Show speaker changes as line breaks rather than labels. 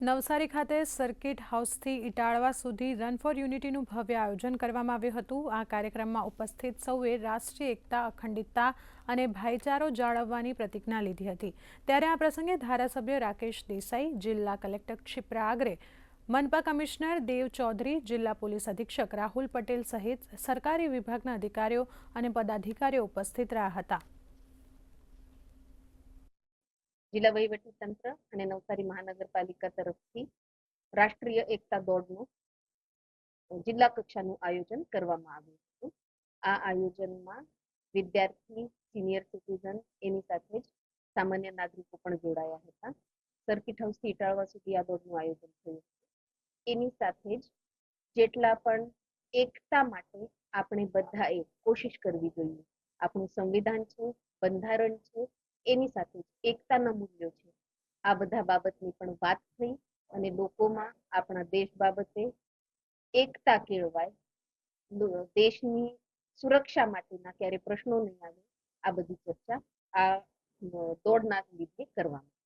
નવસારી ખાતે સર્કિટ હાઉસથી ઇટાળવા સુધી run for યુનિટીનું ભવ્ય આયોજન કરવામાં આવ્યું હતું। આ કાર્યક્રમમાં ઉપસ્થિત સૌએ રાષ્ટ્રીય એકતા, અખંડિતતા અને ભાઈચારો જાળવવાની પ્રતિજ્ઞા લીધી હતી। ત્યારે આ પ્રસંગે ધારાસભ્ય રાકેશ દેસાઈ, જિલ્લા કલેક્ટર ક્ષિપ્રા આગરે, મનપા કમિશનર દેવ ચૌધરી, જિલ્લા પોલીસ અધિક્ષક રાહુલ પટેલ સહિત સરકારી વિભાગના અધિકારીઓ અને પદાધિકારીઓ ઉપસ્થિત રહ્યા હતા।
જિલ્લા વહીવટી તંત્ર અને નવસારી મહાનગરપાલિકા તરફથી રાષ્ટ્રીય એકતા દોડનું જિલ્લા કક્ષાનું આયોજન કરવામાં આવ્યું હતું। આ આયોજનમાં વિદ્યાર્થી, સિનિયર સિટીઝન, એની સાથે જ સામાન્ય નાગરિકો પણ જોડાયા હતા। સર્કિટ હાઉસથી ઇટાળવા સુધી આ દોડનું આયોજન થયું હતું। એની સાથે જ જેટલા પણ એકતા માટે આપણે બધાએ કોશિશ કરવી જોઈએ। આપણું સંવિધાન છે, બંધારણ છે, એની સાથે એકતાના મૂલ્યો છે। આ બધા બાબતની પણ વાત થઈ અને લોકોમાં આપણા દેશ બાબતે એકતા કેળવાય, દેશની સુરક્ષા માટેના ક્યારે પ્રશ્નો નહીં આવે, આ બધી ચર્ચા આ દોડના લીધે કરવામાં